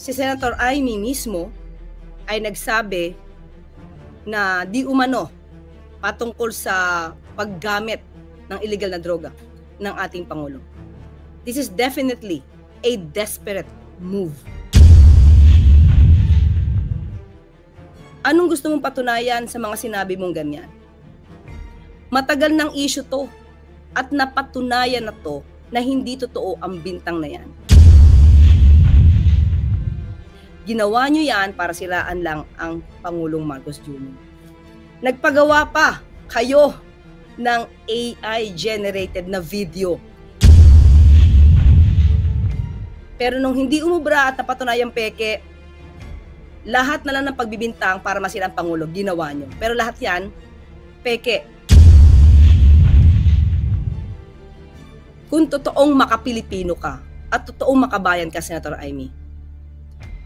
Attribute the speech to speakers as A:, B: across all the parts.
A: si Senator Amy mismo ay nagsabi na di umano patungkol sa paggamit ng illegal na droga ng ating Pangulo. This is definitely a desperate move. Anong gusto mong patunayan sa mga sinabi mong ganyan? Matagal ng issue to at napatunayan na to na hindi totoo ang bintang na yan. Ginawa nyo yan para siraan lang ang Pangulong Marcos Jr. Nagpagawa pa kayo ng AI-generated na video. Pero nung hindi umubra at napatunayang peke, lahat na lang ng pagbibintang para masira ang Pangulo, ginawa nyo. Pero lahat yan, peke. Kung totoong makapilipino ka at totoong makabayan ka, Senator Amy,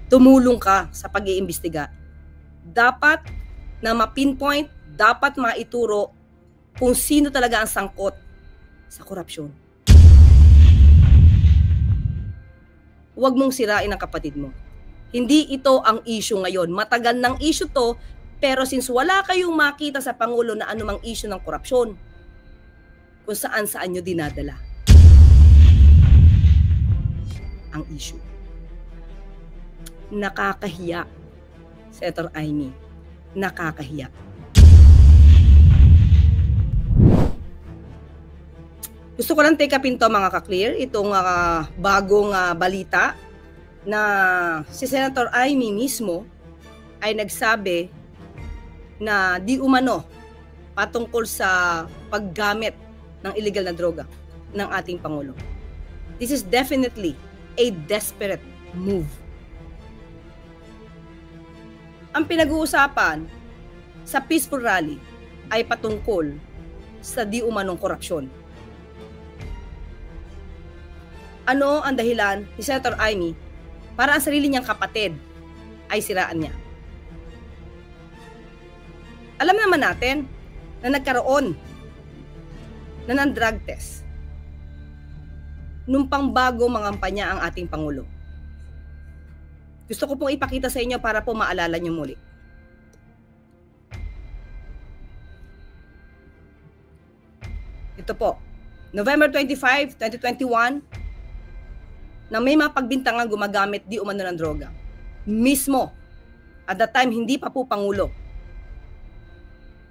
A: tumulong ka sa pag-iimbestiga. Dapat na ma-pinpoint, dapat maituro kung sino talaga ang sangkot sa korupsyon. Huwag mong sirain ang kapatid mo. Hindi ito ang issue ngayon. Matagal ng issue to, pero since wala kayong makita sa Pangulo na anumang issue ng korupsyon, kung saan-saan nyo dinadala ang issue. Nakakahiya, Senator Amy. Nakakahiya. Gusto ko lang take upin to, mga ka-clear, itong bagong balita na si Senator Amy mismo ay nagsabi na di umano patungkol sa paggamit ng illegal na droga ng ating Pangulo. This is definitely a desperate move. Ang pinag-uusapan sa peaceful rally ay patungkol sa di umanong korupsyon. Ano ang dahilan ni Senator Amy para ang sarili niyang kapatid ay siraan niya? Alam naman natin na nagkaroon na ng drug test nung pangbago mangampanya ang ating Pangulo. Gusto ko pong ipakita sa inyo para po maalala niyo muli. Ito po, November 25, 2021, na may mga pagbintangang gumagamit di umano ng droga. Mismo, at that time hindi pa po Pangulo,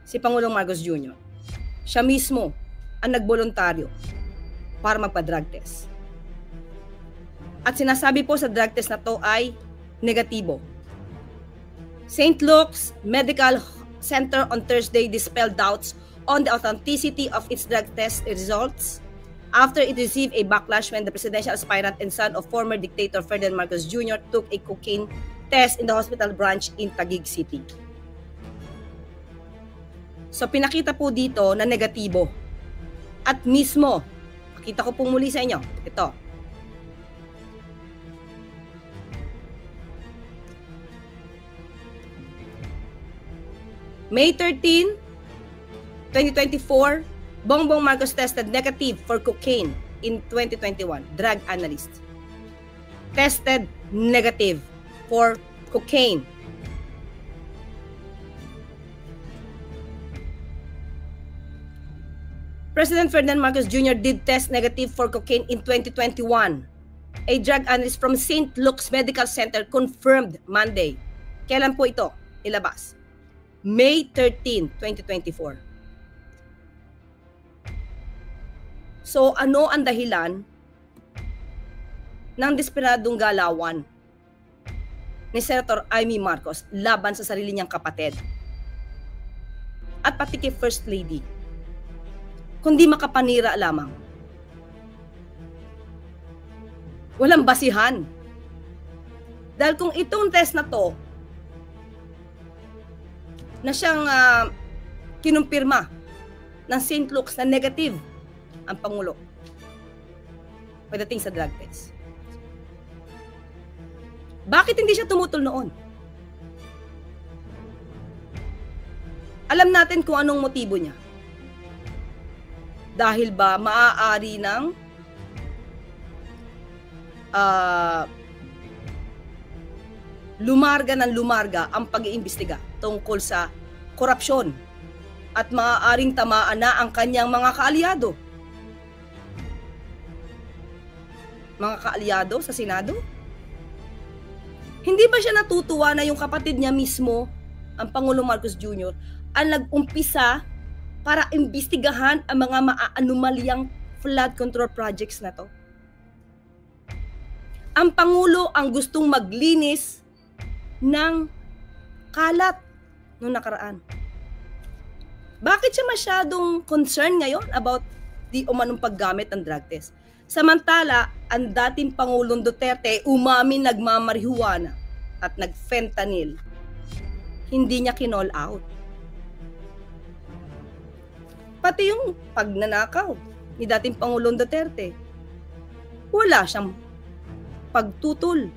A: si Pangulong Marcos Jr. Siya mismo ang nagboluntaryo para magpa-drug test. At sinasabi po sa drug test na to ay negatibo. St. Luke's Medical Center on Thursday dispelled doubts on the authenticity of its drug test results after it received a backlash when the presidential aspirant and son of former dictator Ferdinand Marcos Jr. took a cocaine test in the hospital branch in Taguig City. So pinakita po dito na negatibo. At mismo, pakita ko po muli sa inyo, ito. May 13, 2024, Bongbong Marcos tested negative for cocaine in 2021. Drug analyst tested negative for cocaine. President Ferdinand Marcos Jr. did test negative for cocaine in 2021. A drug analyst from St. Luke's Medical Center confirmed Monday. Kailan po ito ilabas? May 13, 2024. So ano ang dahilan ng desperadong galawan ni Senator Amy Marcos laban sa sarili niyang kapatid at pati kay First Lady, kundi makapanira lamang? Walang basihan. Dahil kung itong test na to na siyang kinumpirma ng St. Luke's na negative ang Pangulo pagdating sa drug test, bakit hindi siya tumutol noon? Alam natin kung anong motibo niya. Dahil ba maaari ng lumarga ng lumarga ang pag-iimbestiga tungkol sa korupsyon at maaaring tamaan na ang kanyang mga kaalyado. Mga kaalyado sa Senado? Hindi ba siya natutuwa na yung kapatid niya mismo, ang Pangulong Marcos Jr., ang nag-umpisa para imbestigahan ang mga maaanomalyang flood control projects na to? Ang Pangulo ang gustong maglinis ng kalat noong nakaraan. Bakit siya masyadong concerned ngayon about di umanong paggamit ng drug test? Samantala, ang dating Pangulong Duterte umamin nagmamarihuana at nag-fentanyl. Hindi niya kinall out. Pati yung pagnanakaw ni dating Pangulong Duterte, wala siyang pagtutol.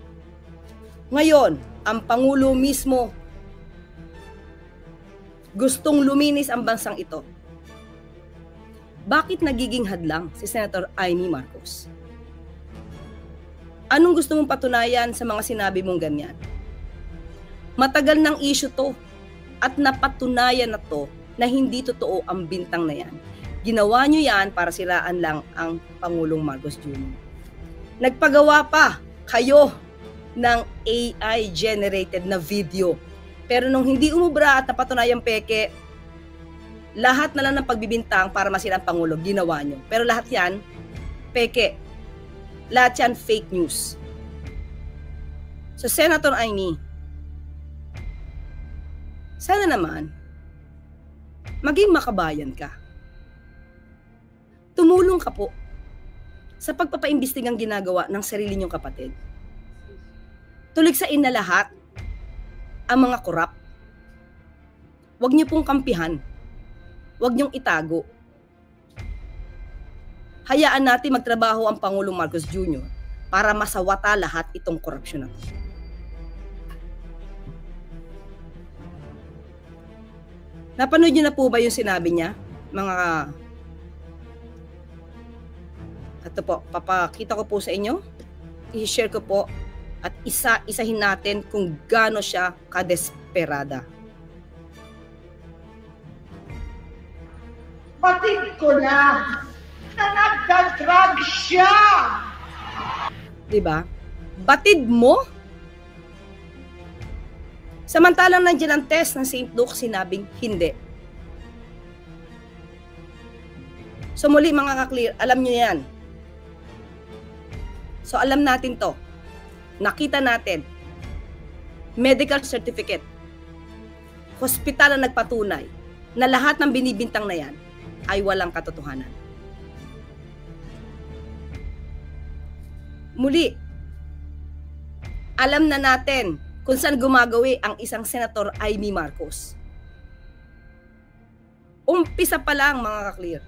A: Ngayon, ang Pangulo mismo gustong luminis ang bansang ito. Bakit nagiging hadlang si Senator Amy Marcos? Anong gusto mong patunayan sa mga sinabi mong ganyan? Matagal ng issue to at napatunayan na to na hindi totoo ang bintang na yan. Ginawa nyo yan para siraan lang ang Pangulong Marcos Jr. Nagpagawa pa kayo ng AI-generated na video. Pero nung hindi umubra at napatunayang peke, lahat na lang ng pagbibintang para masira ang Pangulo, ginawa nyo. Pero lahat yan, peke. Lahat yan, fake news. So, Senator Amy, sana naman, maging makabayan ka. Tumulong ka po sa pagpapaimbestigang ginagawa ng sarili niyong kapatid. Tuligsain na lahat ang mga korap. Huwag niyo pong kampihan. Huwag niyong itago. Hayaan natin magtrabaho ang Pangulong Marcos Jr. para masawata lahat itong korupsyon na ito. Napanood niyo na po ba yung sinabi niya? Ito po, papakita ko po sa inyo. I-share ko po at isa-isahin natin kung gaano siya kadesperada.
B: Batid ko na nagdadrag siya.
A: Diba? Batid mo? Samantalang nandiyan ang test ng St. Luke, sinabing hindi. So muli mga ka-clear, alam nyo yan. So alam natin to. Nakita natin. Medical certificate. Hospital na nagpatunay na lahat ng binibintang na yan ay walang katotohanan. Muli, alam na natin kung saan gumagawi ang isang Senator Amy Marcos. Umpisa pa lang mga ka-clear.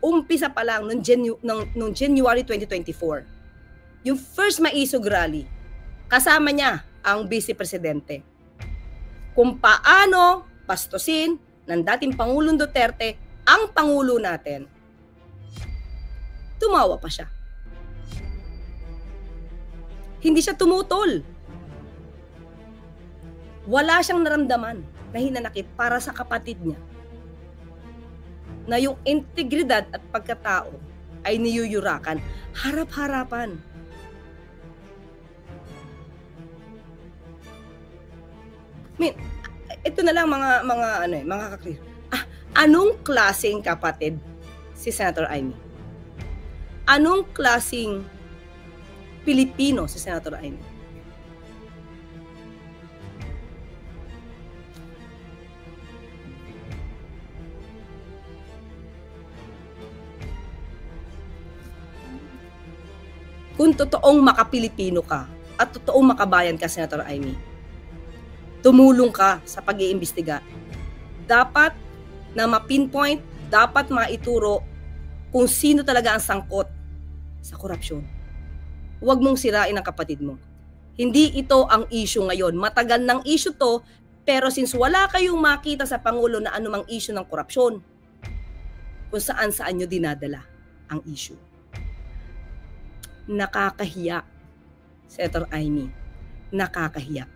A: Umpisa pa lang nung January 2024. Yung first maisog rally, kasama niya ang Vice Presidente. Kung paano pastusin ng dating Pangulong Duterte ang Pangulo natin. Tumawa pa siya. Hindi siya tumutol. Wala siyang naramdaman na hinanakit para sa kapatid niya. Na yung integridad at pagkatao ay niyuyurakan harap-harapan. Ito na lang mga ka-clear. Anong klaseng kapatid si Senator Amy? Anong klaseng Pilipino si Senator Amy? Kung totoong makapilipino ka at totoong makabayan ka, Senator Amy, tumulong ka sa pag-iimbestiga. Dapat na ma-pinpoint, dapat maituro kung sino talaga ang sangkot sa korupsyon. Huwag mong sirain ang kapatid mo. Hindi ito ang issue ngayon. Matagal ng issue to, pero since wala kayong makita sa Pangulo na anumang issue ng korupsyon, kung saan-saan nyo dinadala ang issue. Nakakahiya, Senator Amy. Nakakahiya.